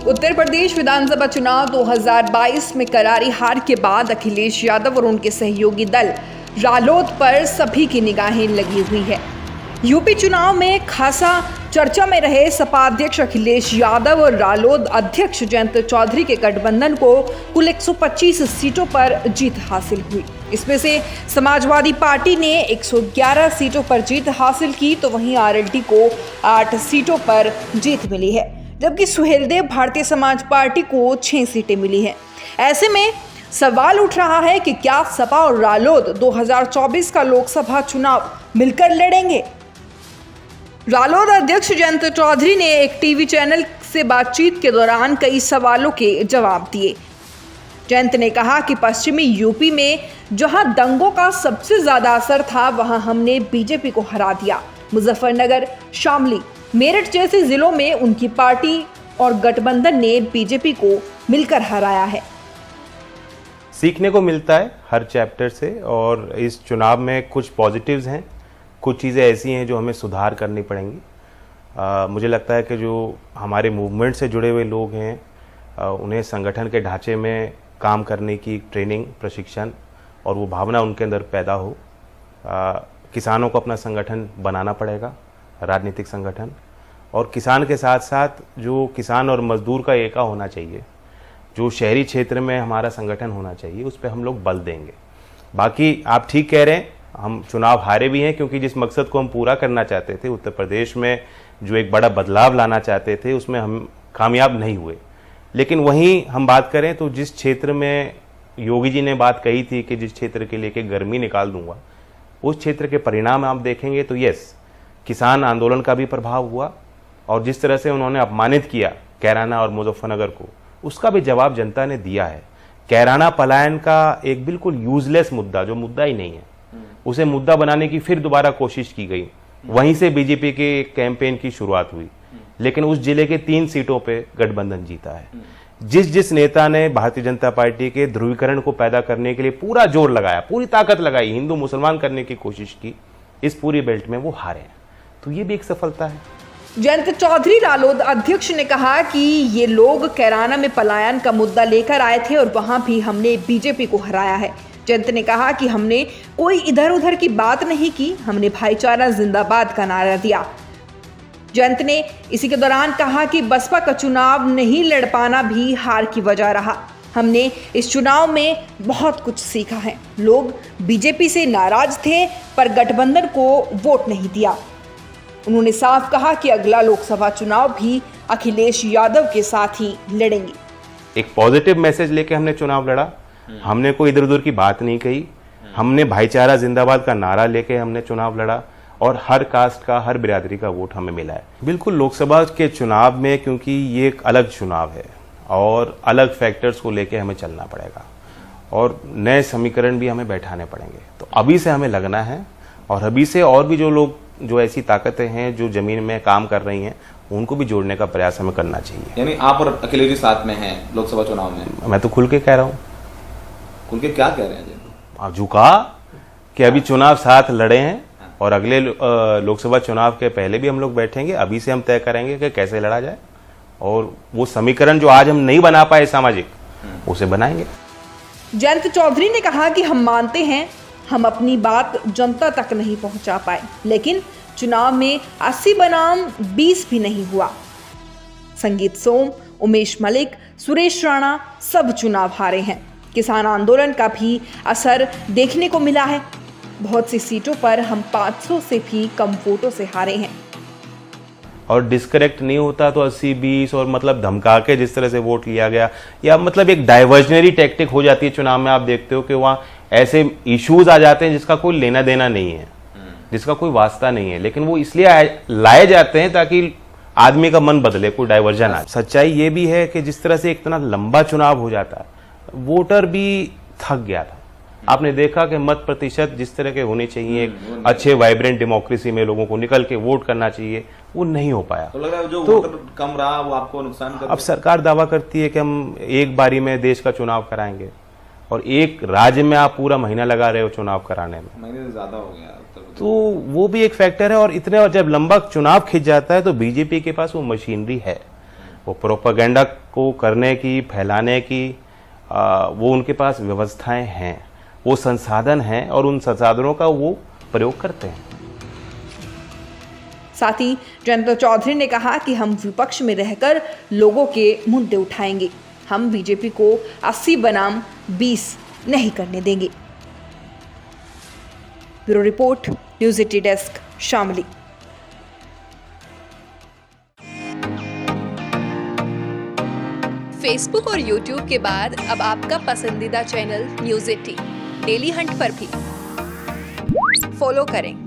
उत्तर प्रदेश विधानसभा चुनाव 2022 में करारी हार के बाद अखिलेश यादव और उनके सहयोगी दल रालोद पर सभी की निगाहें लगी हुई है। यूपी चुनाव में खासा चर्चा में रहे सपा अध्यक्ष अखिलेश यादव और रालोद अध्यक्ष जयंत चौधरी के गठबंधन को कुल 125 सीटों पर जीत हासिल हुई। इसमें से समाजवादी पार्टी ने 111 सीटों पर जीत हासिल की, तो वहीं आरएलडी को 8 सीटों पर जीत मिली है, जबकि सुहेलदेव भारतीय समाज पार्टी को 6 सीटें मिली हैं। ऐसे में सवाल उठ रहा है कि क्या सपा और रालोद 2024 का लोकसभा चुनाव मिलकर लड़ेंगे। रालोद अध्यक्ष जयंत चौधरी ने एक टीवी चैनल से बातचीत के दौरान कई सवालों के जवाब दिए। जयंत ने कहा कि पश्चिमी यूपी में जहां दंगों का सबसे ज्यादा असर था, वहां हमने बीजेपी को हरा दिया। मुजफ्फरनगर, शामली, मेरठ जैसे जिलों में उनकी पार्टी और गठबंधन ने बीजेपी को मिलकर हराया है। सीखने को मिलता है हर चैप्टर से, और इस चुनाव में कुछ पॉजिटिव्स हैं, कुछ चीज़ें ऐसी हैं जो हमें सुधार करनी पड़ेंगी। मुझे लगता है कि जो हमारे मूवमेंट से जुड़े हुए लोग हैं उन्हें संगठन के ढांचे में काम करने की ट्रेनिंग, प्रशिक्षण और वो भावना उनके अंदर पैदा हो। किसानों को अपना संगठन बनाना पड़ेगा, राजनीतिक संगठन, और किसान के साथ साथ जो किसान और मजदूर का एका होना चाहिए, जो शहरी क्षेत्र में हमारा संगठन होना चाहिए, उस पर हम लोग बल देंगे। बाकी आप ठीक कह रहे हैं, हम चुनाव हारे भी हैं क्योंकि जिस मकसद को हम पूरा करना चाहते थे, उत्तर प्रदेश में जो एक बड़ा बदलाव लाना चाहते थे, उसमें हम कामयाब नहीं हुए। लेकिन वहीं हम बात करें तो जिस क्षेत्र में योगी जी ने बात कही थी कि जिस क्षेत्र के लिए कि गर्मी निकाल दूंगा, उस क्षेत्र के परिणाम आप देखेंगे तो यस, किसान आंदोलन का भी प्रभाव हुआ, और जिस तरह से उन्होंने अपमानित किया कैराना और मुजफ्फरनगर को, उसका भी जवाब जनता ने दिया है। कैराना पलायन का एक बिल्कुल यूजलेस मुद्दा, जो मुद्दा ही नहीं है, उसे मुद्दा बनाने की फिर दोबारा कोशिश की गई। वहीं से बीजेपी के कैंपेन की शुरुआत हुई, लेकिन उस जिले के 3 सीटों पे गठबंधन जीता है। जिस नेता ने भारतीय जनता पार्टी के ध्रुवीकरण को पैदा करने के लिए पूरा जोर लगाया, पूरी ताकत लगाई, हिंदू मुसलमान करने की कोशिश की, इस पूरी बेल्ट में वो हारे हैं। तो ये भी एक सफलता है। जयंत चौधरी रालोद अध्यक्ष ने कहा कि ये लोग कैराना में पलायन का मुद्दा लेकर आए थे और वहां भी हमने बीजेपी को हराया है। जयंत ने कहा कि हमने कोई इधर उधर की बात नहीं की, हमने भाईचारा जिंदाबाद का नारा दिया। जयंत ने इसी के दौरान कहा कि बसपा का चुनाव नहीं लड़ पाना भी हार की वजह रहा। हमने इस चुनाव में बहुत कुछ सीखा है। लोग बीजेपी से नाराज थे पर गठबंधन को वोट नहीं दिया। उन्होंने साफ कहा कि अगला लोकसभा चुनाव भी अखिलेश यादव के साथ ही लड़ेंगे। एक पॉजिटिव मैसेज लेके हमने चुनाव लड़ा, हमने कोई इधर उधर की बात नहीं कही, हमने भाईचारा जिंदाबाद का नारा लेके हमने चुनाव लड़ा, और हर कास्ट का, हर बिरादरी का वोट हमें मिला है। बिल्कुल लोकसभा के चुनाव में, क्योंकि ये एक अलग चुनाव है और अलग फैक्टर्स को लेके हमें चलना पड़ेगा और नए समीकरण भी हमें बैठाने पड़ेंगे। तो अभी से हमें लगना है, और अभी से और भी जो लोग, जो ऐसी ताकतें हैं जो जमीन में काम कर रही हैं, उनको भी जोड़ने का प्रयास हमें करना चाहिए। यानी आप और अखिलेश जी साथ में हैं लोकसभा चुनाव में? मैं तो खुल के कह रहा हूँ। खुल के क्या कह रहे हैं जी? आप जो कहा कि अभी चुनाव साथ लड़े हैं, और अगले लोकसभा चुनाव के पहले भी हम लोग बैठेंगे। अभी से हम तय करेंगे कि कैसे लड़ा जाए, और वो समीकरण जो आज हम नहीं बना पाए सामाजिक, उसे बनाएंगे। जयंत चौधरी ने कहा कि हम मानते हैं हम अपनी बात जनता तक नहीं पहुंचा पाए, लेकिन चुनाव में 80 बनाम 20 भी नहीं हुआ। संगीत सोम, उमेश मलिक, सुरेश राणा सब चुनाव हारे हैं। किसान आंदोलन का भी असर देखने को मिला है। बहुत सी सीटों पर हम 500 से भी कम वोटों से हारे हैं। और डिस्करेक्ट नहीं होता तो 80-20 और मतलब धमका के जिस तरह से वोट लिया गया, या मतलब एक डाइवर्जनरी टैक्टिक हो जाती है चुनाव में। आप देखते हो कि वहाँ ऐसे इश्यूज आ जाते हैं जिसका कोई लेना देना नहीं है, जिसका कोई वास्ता नहीं है, लेकिन वो इसलिए लाए जाते हैं ताकि आदमी का मन बदले, कोई डाइवर्जन आ। सच्चाई ये भी है कि जिस तरह से इतना लंबा चुनाव हो जाता है, वोटर भी थक गया था। आपने देखा कि मत प्रतिशत जिस तरह के होने चाहिए, अच्छे वाइब्रेंट डेमोक्रेसी में लोगों को निकल के वोट करना चाहिए, वो नहीं हो पाया। तो लग रहा है जो वोटर कम रहा वो आपको नुकसान कर। अब सरकार दावा करती है कि हम एक बारी में देश का चुनाव कराएंगे, और एक राज्य में आप पूरा महीना लगा रहे हो चुनाव कराने में, महीने से ज्यादा हो गया। तो वो भी एक फैक्टर है। और इतने, और जब लंबा चुनाव खिंच जाता है तो बीजेपी के पास वो मशीनरी है, वो प्रोपेगेंडा को करने की, फैलाने की वो उनके पास व्यवस्थाएं हैं, वो संसाधन हैं और उन संसाधनों का वो प्रयोग करते हैं। साथ ही जयंत चौधरी ने कहा कि हम विपक्ष में रहकर लोगों के मुद्दे उठाएंगे, हम बीजेपी को 80 बनाम 20 नहीं करने देंगे। Bureau report, news 80 desk, Shamli. Facebook और यूट्यूब के बाद अब आपका पसंदीदा चैनल न्यूज़ 80 डेली हंट पर भी फॉलो करें।